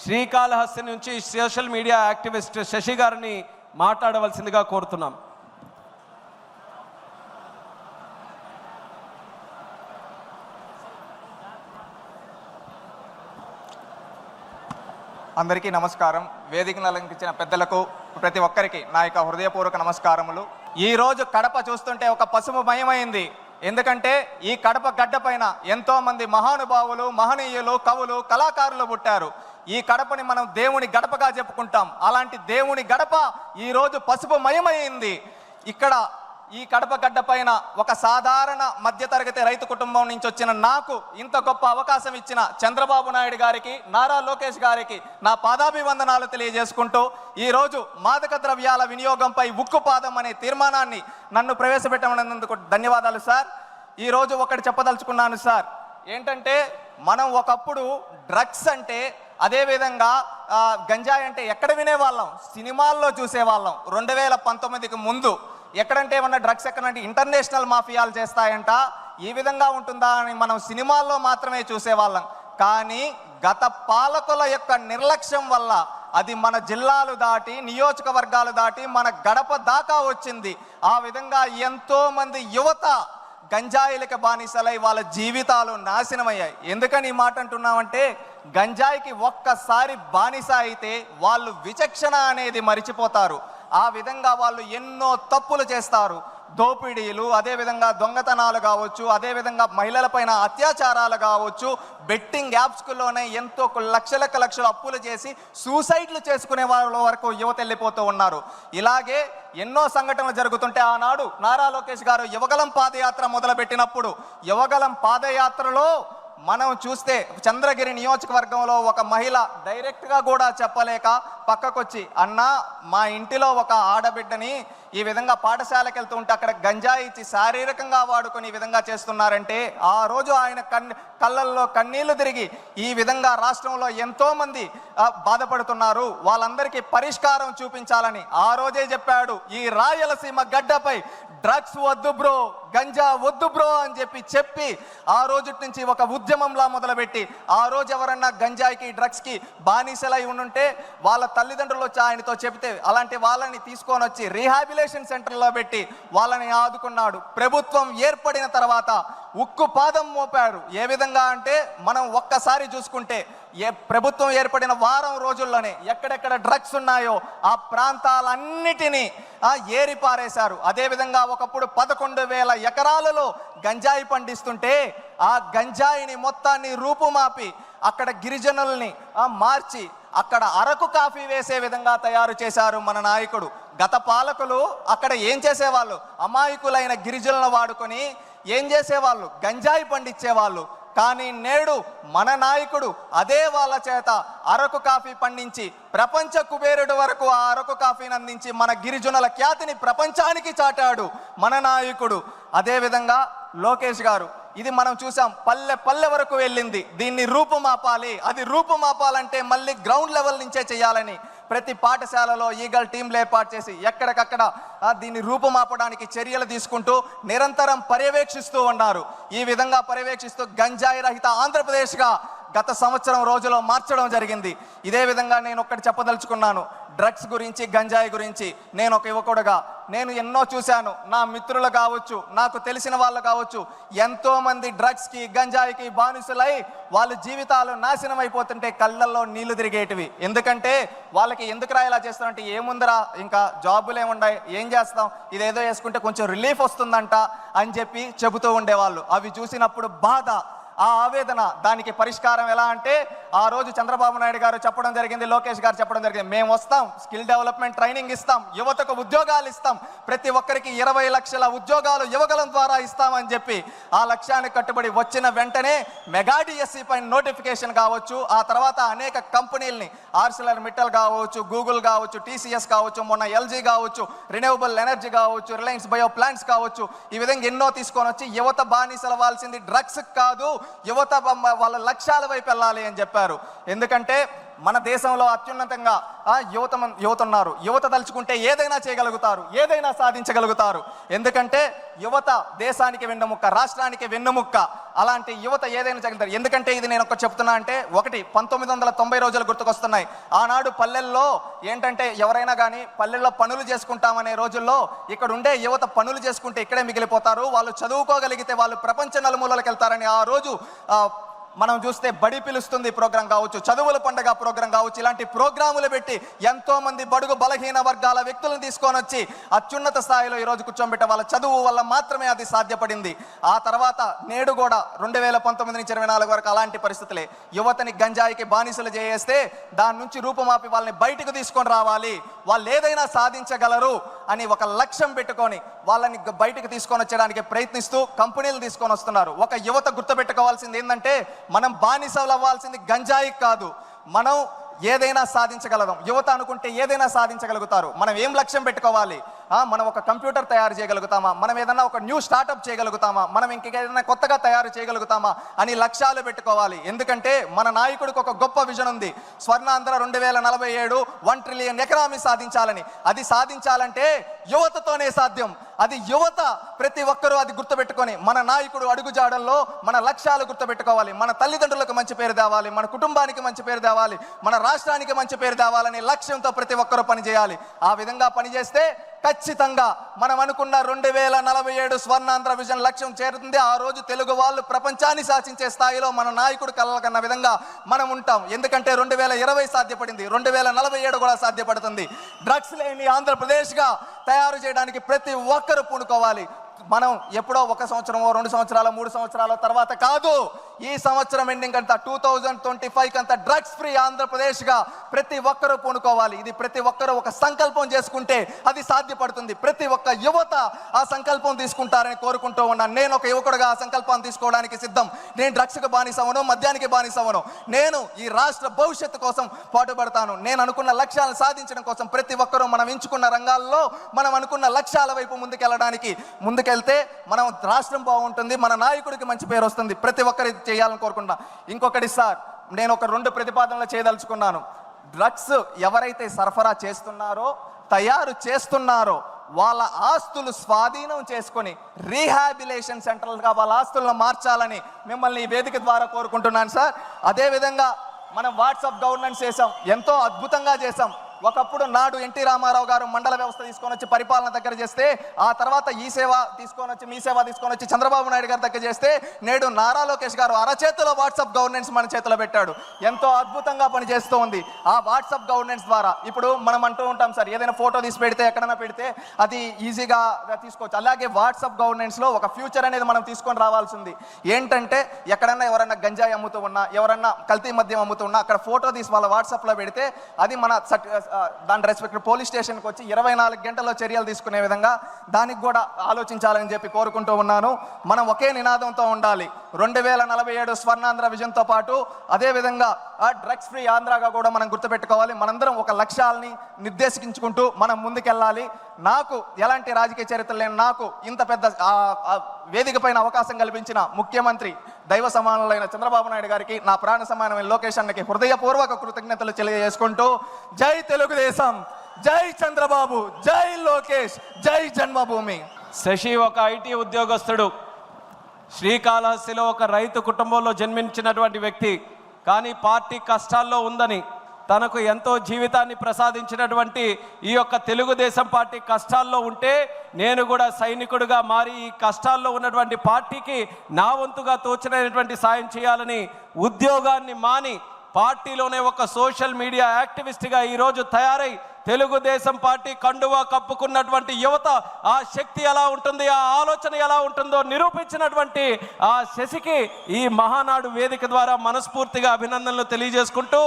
శ్రీకాళహస్తి నుంచి social media activist Shashi గారిని మాట్లాడవలసిందిగా కోరుతున్నాం. అందరికీ నమస్కారం. వేదికను అలంకరించిన పెద్దలకు ప్రతి ఒక్కరికి నా యొక్క హృదయపూర్వక నమస్కారములు. ఈరోజు కడప చూస్తుంటే ఒక పసుపుమయమైంది. ఎందుకంటే ఈ కడప గడ్డ పైన ఎంతోమంది మహానుభావులు, మహనీయులు, కవులు, కళాకారులు పుట్టారు. ఈ కడపని మనం దేవుని గడపగా చెప్పుకుంటాం. అలాంటి దేవుని గడప ఈరోజు పసుపుమయమైంది. ఇక్కడ ఈ కడప గడ్డ పైన ఒక సాధారణ మధ్యతరగతి రైతు కుటుంబం నుంచి వచ్చిన నాకు ఇంత గొప్ప అవకాశం ఇచ్చిన చంద్రబాబు నాయుడు గారికి, నారా లోకేష్ గారికి నా పాదాభివందనాలు తెలియజేసుకుంటూ ఈరోజు మాదక ద్రవ్యాల వినియోగంపై ఉక్కుపాదం అనే తీర్మానాన్ని నన్ను ప్రవేశపెట్టమన్నందుకు ధన్యవాదాలు సార్. ఈరోజు ఒకటి చెప్పదలుచుకున్నాను సార్. ఏంటంటే మనం ఒకప్పుడు డ్రగ్స్ అంటే, అదేవిధంగా గంజాయి అంటే ఎక్కడ వినేవాళ్ళం? సినిమాల్లో చూసేవాళ్ళం. 2019కి ముందు ఎక్కడంటే ఏమన్నా డ్రగ్స్ ఎక్కడంటే ఇంటర్నేషనల్ మాఫియాలు చేస్తాయంట, ఈ విధంగా ఉంటుందా అని మనం సినిమాల్లో మాత్రమే చూసేవాళ్ళం. కానీ గత పాలకుల యొక్క నిర్లక్ష్యం వల్ల అది మన జిల్లాలు దాటి, నియోజకవర్గాలు దాటి మన గడప దాకా వచ్చింది. ఆ విధంగా ఎంతో మంది యువత గంజాయిలకు బానిసలై వాళ్ళ జీవితాలు నాశనమయ్యాయి. ఎందుకని ఈ మాట అంటున్నామంటే, గంజాయికి ఒక్కసారి బానిస అయితే వాళ్ళు విచక్షణ అనేది మరిచిపోతారు. ఆ విధంగా వాళ్ళు ఎన్నో తప్పులు చేస్తారు. దోపిడీలు, అదేవిధంగా దొంగతనాలు కావచ్చు, అదేవిధంగా మహిళలపైన అత్యాచారాలు కావచ్చు, బెట్టింగ్ యాప్స్లోనే ఎంతో లక్షలు అప్పులు చేసి సూసైడ్లు చేసుకునే వాళ్ళ వరకు యువత వెళ్ళిపోతూ ఉన్నారు. ఇలాగే ఎన్నో సంఘటనలు జరుగుతుంటే ఆనాడు నారా లోకేష్ గారు యువగలం పాదయాత్ర మొదలుపెట్టినప్పుడు, యువగలం పాదయాత్రలో మనం చూస్తే చంద్రగిరి నియోజకవర్గంలో ఒక మహిళ డైరెక్ట్గా కూడా చెప్పలేక పక్కకొచ్చి, అన్న మా ఇంటిలో ఒక ఆడబిడ్డని ఈ విధంగా పాఠశాలకు వెళ్తూ ఉంటే అక్కడ గంజాయి ఇచ్చి శారీరకంగా వాడుకొని ఈ విధంగా చేస్తున్నారంటే, ఆ రోజు ఆయన కళ్ళల్లో కన్నీళ్లు తిరిగి ఈ విధంగా రాష్ట్రంలో ఎంతోమంది బాధపడుతున్నారు, వాళ్ళందరికీ పరిష్కారం చూపించాలని ఆ రోజే చెప్పాడు. ఈ రాయలసీమ గడ్డపై డ్రగ్స్ వద్దు బ్రో, గంజా వద్దు బ్రో అని చెప్పి ఆ రోజు నుంచి ఒక ఉద్యమంలా మొదలుపెట్టి, ఆ రోజు ఎవరన్నా గంజాయికి డ్రగ్స్కి బానిసలై ఉండుంటే వాళ్ళ తల్లిదండ్రులు వచ్చి ఆయనతో చెబితే అలాంటి వాళ్ళని తీసుకొని వచ్చి రీహాబిలేషన్ సెంటర్లో పెట్టి వాళ్ళని ఆదుకున్నాడు. ప్రభుత్వం ఏర్పడిన తర్వాత ఉక్కు పాదం మోపాడు. ఏ విధంగా అంటే, మనం ఒక్కసారి చూసుకుంటే ప్రభుత్వం ఏర్పడిన వారం రోజుల్లోనే ఎక్కడెక్కడ డ్రగ్స్ ఉన్నాయో ఆ ప్రాంతాలన్నిటినీ ఏరిపారేశారు. అదేవిధంగా ఒకప్పుడు 11,000 ఎకరాలలో గంజాయి పండిస్తుంటే ఆ గంజాయిని మొత్తాన్ని రూపుమాపి అక్కడ గిరిజనుల్ని మార్చి అక్కడ అరకు కాఫీ వేసే విధంగా తయారు చేశారు మన నాయకుడు. గత పాలకులు అక్కడ ఏం చేసేవాళ్ళు? అమాయకులైన గిరిజనులను వాడుకొని ఏం చేసేవాళ్ళు? గంజాయి పండించేవాళ్ళు. కానీ నేడు మన నాయకుడు అదే వాళ్ళ చేత అరకు కాఫీ పండించి ప్రపంచ కుబేరుడు వరకు ఆ అరకు కాఫీని అందించి మన గిరిజనుల ఖ్యాతిని ప్రపంచానికి చాటాడు మన నాయకుడు. అదేవిధంగా లోకేష్ గారు, ఇది మనం చూసాం, పల్లె వరకు వెళ్ళింది. దీన్ని రూపుమాపాలి. అది రూపుమాపాలంటే మళ్ళీ గ్రౌండ్ లెవెల్ నుంచే చేయాలని ప్రతి పాఠశాలలో ఈగల్ టీంలు ఏర్పాటు చేసి ఎక్కడికక్కడ దీన్ని రూపుమాపడానికి చర్యలు తీసుకుంటూ నిరంతరం పర్యవేక్షిస్తూ ఉన్నారు. ఈ విధంగా పర్యవేక్షిస్తూ గంజాయి రహిత ఆంధ్రప్రదేశ్గా గత సంవత్సరం రోజులో మార్చడం జరిగింది. ఇదే విధంగా నేను ఒక్కటి చెప్పదలుచుకున్నాను. డ్రగ్స్ గురించి, గంజాయి గురించి నేను ఒక యువకుడుగా నేను ఎన్నో చూశాను. నా మిత్రులు కావచ్చు, నాకు తెలిసిన వాళ్ళు కావచ్చు, ఎంతోమంది డ్రగ్స్కి, గంజాయికి బానిసలై వాళ్ళ జీవితాలు నాశనం అయిపోతుంటే కళ్ళల్లో నీళ్లు తిరిగేటివి. ఎందుకంటే వాళ్ళకి ఎందుకురా ఇలా చేస్తామంటే, ఏముందిరా ఇంకా జాబులు ఏముండాయి, ఏం చేస్తాం, ఇదేదో వేసుకుంటే కొంచెం రిలీఫ్ వస్తుందంట అని చెప్పి చెబుతూ ఉండేవాళ్ళు. అవి చూసినప్పుడు బాధ, ఆ ఆవేదన. దానికి పరిష్కారం ఎలా అంటే, ఆ రోజు చంద్రబాబు నాయుడు గారు చెప్పడం జరిగింది, లోకేష్ గారు చెప్పడం జరిగింది, మేము వస్తాం, స్కిల్ డెవలప్మెంట్ ట్రైనింగ్ ఇస్తాం, యువతకు ఉద్యోగాలు ఇస్తాం, ప్రతి ఒక్కరికి 20 లక్షల ఉద్యోగాలు యువగలం ద్వారా ఇస్తామని చెప్పి ఆ లక్ష్యానికి కట్టుబడి వచ్చిన వెంటనే మెగా డిఎస్సి పైన నోటిఫికేషన్ కావచ్చు, ఆ తర్వాత అనేక కంపెనీలని ఆర్సిలర్ మిట్టల్ కావచ్చు, గూగుల్ కావచ్చు, టీసీఎస్ కావచ్చు, మొన్న ఎల్జీ కావచ్చు, రిన్యూవబుల్ ఎనర్జీ కావచ్చు, రిలయన్స్ బయో ప్లాంట్స్ కావచ్చు, ఈ విధంగా ఎన్నో తీసుకొని వచ్చి యువత బానిసలవాల్సింది డ్రగ్స్ కాదు, యువత వాళ్ళ లక్ష్యాల వైపు వెళ్ళాలి అని చెప్పారు. ఎందుకంటే మన దేశంలో అత్యున్నతంగా యువత ఉన్నారు. యువత తలుచుకుంటే ఏదైనా చేయగలుగుతారు, ఏదైనా సాధించగలుగుతారు. ఎందుకంటే యువత దేశానికి వెన్నెముక్క, రాష్ట్రానికి వెన్నెముక్క. అలాంటి యువత ఏదైనా చేయగలుగుతారు. ఎందుకంటే ఇది నేను ఒక చెప్తున్నా అంటే, ఒకటి 1990 రోజులు గుర్తుకొస్తున్నాయి. ఆనాడు పల్లెల్లో ఏంటంటే ఎవరైనా కానీ పల్లెల్లో పనులు చేసుకుంటామనే రోజుల్లో ఇక్కడ ఉండే యువత పనులు చేసుకుంటే ఇక్కడే మిగిలిపోతారు, వాళ్ళు చదువుకోగలిగితే వాళ్ళు ప్రపంచ నలుమూలలకు వెళ్తారని ఆ రోజు మనం చూస్తే బడి పిలుస్తుంది ప్రోగ్రాం కావచ్చు, చదువుల పండుగ ప్రోగ్రాం కావచ్చు, ఇలాంటి ప్రోగ్రాములు పెట్టి ఎంతో మంది బడుగు బలహీన వర్గాల వ్యక్తులను తీసుకొని వచ్చి అత్యున్నత స్థాయిలో ఈరోజు కూర్చోబెట్టే వాళ్ళ చదువు వల్ల మాత్రమే అది సాధ్యపడింది. ఆ తర్వాత నేడు కూడా 2019 నుంచి 24 వరకు అలాంటి పరిస్థితులే. యువతని గంజాయికి బానిసలు చేస్తే దాని నుంచి రూపుమాపి వాళ్ళని బయటకు తీసుకొని రావాలి, వాళ్ళు ఏదైనా సాధించగలరు అని ఒక లక్ష్యం పెట్టుకొని వాళ్ళని బయటకు తీసుకొని వచ్చడానికి ప్రయత్నిస్తూ కంపెనీలు తీసుకొని వస్తున్నారు. ఒక యువత గుర్తుపెట్టుకోవాల్సింది ఏంటంటే, మనం బానిసలు అవ్వాల్సింది గంజాయి కాదు, మనం ఏదైనా సాధించగలదాం. యువత అనుకుంటే ఏదైనా సాధించగలుగుతారు. మనం ఏం లక్ష్యం పెట్టుకోవాలి? మనం ఒక కంప్యూటర్ తయారు చేయగలుగుతామా, మనం ఏదైనా ఒక న్యూ స్టార్టప్ చేయగలుగుతామా, మనం ఇంకేదైనా కొత్తగా తయారు చేయగలుగుతామా అని లక్ష్యాలు పెట్టుకోవాలి. ఎందుకంటే మన నాయకుడికి ఒక గొప్ప విజన్ ఉంది, స్వర్ణాంధ్ర 2047 1 ట్రిలియన్ ఎకనామీ సాధించాలని. అది సాధించాలంటే యువతతోనే సాధ్యం. అది యువత ప్రతి ఒక్కరూ అది గుర్తుపెట్టుకొని మన నాయకుడు అడుగుజాడల్లో మన లక్ష్యాలు గుర్తుపెట్టుకోవాలి. మన తల్లిదండ్రులకు మంచి పేరు తేవాలి, మన కుటుంబానికి మంచి పేరు తేవాలి, మన రాష్ట్రానికి మంచి పేరు తేవాలనే లక్ష్యంతో ప్రతి ఒక్కరూ పనిచేయాలి. ఆ విధంగా పనిచేస్తే ఖచ్చితంగా మనం అనుకున్న 2047 స్వర్ణాంధ్ర విజన్ లక్ష్యం చేరుతుంది. ఆ రోజు తెలుగు వాళ్ళు ప్రపంచాన్ని శాసించే స్థాయిలో మన నాయకుడు కలగన్న విధంగా మనం ఉంటాం. ఎందుకంటే 2020 సాధ్యపడింది, 2047 కూడా సాధ్యపడుతుంది. డ్రగ్స్ లేని ఆంధ్రప్రదేశ్గా తయారు చేయడానికి ప్రతి ఒక్కరూ పూనుకోవాలి. మనం ఎప్పుడో 1 సంవత్సరమో 2 సంవత్సరాలు 3 సంవత్సరాల తర్వాత కాదు, ఈ సంవత్సరం ఎండింగ్ అంతా 2025 అంతా డ్రగ్స్ ఫ్రీ ఆంధ్రప్రదేశ్గా ప్రతి ఒక్కరూ పూనుకోవాలి. ఇది ప్రతి ఒక్కరూ ఒక సంకల్పం చేసుకుంటే అది సాధ్యపడుతుంది. ప్రతి ఒక్క యువత ఆ సంకల్పం తీసుకుంటారని కోరుకుంటూ ఉన్నాను. నేను ఒక యువకుడుగా ఆ సంకల్పాన్ని తీసుకోవడానికి సిద్ధం. నేను డ్రగ్స్కి బానిసవను, మద్యానికి బానిసవను. నేను ఈ రాష్ట్ర భవిష్యత్తు కోసం పాటుపడతాను. నేను అనుకున్న లక్ష్యాలను సాధించడం కోసం ప్రతి ఒక్కరూ మనం ఎంచుకున్న రంగాల్లో మనం అనుకున్న లక్ష్యాల వైపు ముందుకెళ్తే మనం రాష్ట్రం బాగుంటుంది, మన నాయకుడికి మంచి పేరు వస్తుంది. ప్రతి ఒక్కరు చేయాలని కోరుకుంటున్నా. ఇంకొకటి సార్, నేను ఒక 2 ప్రతిపాదనలు చేయదలుచుకున్నాను. డ్రగ్స్ ఎవరైతే సరఫరా చేస్తున్నారో, తయారు చేస్తున్నారో వాళ్ళ ఆస్తులు స్వాధీనం చేసుకొని రీహాబిలేషన్ సెంటర్లుగా వాళ్ళ ఆస్తులను మార్చాలని మిమ్మల్ని ఈ వేదిక ద్వారా కోరుకుంటున్నాను సార్. అదేవిధంగా మనం వాట్సాప్ గవర్నెన్స్ చేసాం, ఎంతో అద్భుతంగా చేసాం. ఒకప్పుడు నాడు ఎన్టీ రామారావు గారు మండల వ్యవస్థ తీసుకొని వచ్చి పరిపాలన దగ్గర చేస్తే, ఆ తర్వాత ఈ సేవ తీసుకొని వచ్చి మీ సేవ తీసుకొని వచ్చి చంద్రబాబు నాయుడు గారి దగ్గర చేస్తే, నేడు నారా లోకేష్ గారు అరచేతిలో వాట్సాప్ గవర్నెన్స్ మన చేతిలో పెట్టాడు. ఎంతో అద్భుతంగా పనిచేస్తూ ఉంది. ఆ వాట్సాప్ గవర్నెన్స్ ద్వారా ఇప్పుడు మనం అంటూ ఉంటాం సార్, ఏదైనా ఫోటో తీసి పెడితే ఎక్కడైనా పెడితే అది ఈజీగా తీసుకోవచ్చు. అలాగే వాట్సాప్ గవర్నెన్స్లో ఒక ఫ్యూచర్ అనేది మనం తీసుకొని రావాల్సింది. ఏంటంటే ఎక్కడన్నా ఎవరన్నా గంజాయి అమ్ముతూ ఉన్నా, ఎవరన్నా కల్తీ మద్యం అమ్ముతూ ఉన్నా, అక్కడ ఫోటో తీసి వాళ్ళ వాట్సాప్లో పెడితే అది మన దాని రెస్పెక్ట్ పోలీస్ స్టేషన్కి వచ్చి 24 గంటల్లో చర్యలు తీసుకునే విధంగా దానికి కూడా ఆలోచించాలని చెప్పి కోరుకుంటూ ఉన్నాను. మనం ఒకే నినాదంతో ఉండాలి, 2047 స్వర్ణాంధ్ర విజన్తో పాటు అదేవిధంగా డ్రగ్స్ ఫ్రీ ఆంధ్రాగా కూడా మనం గుర్తుపెట్టుకోవాలి. మనందరం ఒక లక్ష్యాలని నిర్దేశించుకుంటూ మనం ముందుకెళ్ళాలి. నాకు ఎలాంటి రాజకీయ చరిత్ర లేని నాకు ఇంత పెద్ద వేదిక పైన అవకాశం కల్పించిన ముఖ్యమంత్రి దైవ సమానులైన చంద్రబాబు నాయుడు గారికి, నా ప్రాణ సమానమైన లోకేష్ అన్నకి హృదయపూర్వక కృతజ్ఞతలు తెలియజేసుకుంటూ, జై తెలుగుదేశం, జై చంద్రబాబు, జై లోకేష్, జై జన్మభూమి. శశి ఒక ఐటీ ఉద్యోగస్తుడు, శ్రీకాళహస్తిలో ఒక రైతు కుటుంబంలో జన్మించినటువంటి వ్యక్తి. కానీ పార్టీ కష్టాల్లో ఉందని, తనకు ఎంతో జీవితాన్ని ప్రసాదించినటువంటి ఈ యొక్క తెలుగుదేశం పార్టీ కష్టాల్లో ఉంటే, నేను కూడా సైనికుడిగా మారి ఈ కష్టాల్లో ఉన్నటువంటి పార్టీకి నా వంతుగా తోచినటువంటి సాయం చేయాలని ఉద్యోగాన్ని మాని పార్టీలోనే ఒక సోషల్ మీడియా యాక్టివిస్ట్గా ఈరోజు తయారై తెలుగుదేశం పార్టీ కండువా కప్పుకున్నటువంటి యువత ఆ శక్తి ఎలా ఉంటుంది, ఆ ఆలోచన ఎలా ఉంటుందో నిరూపించినటువంటి ఆ శశికి ఈ మహానాడు వేదిక ద్వారా మనస్ఫూర్తిగా అభినందనలు తెలియజేసుకుంటూ,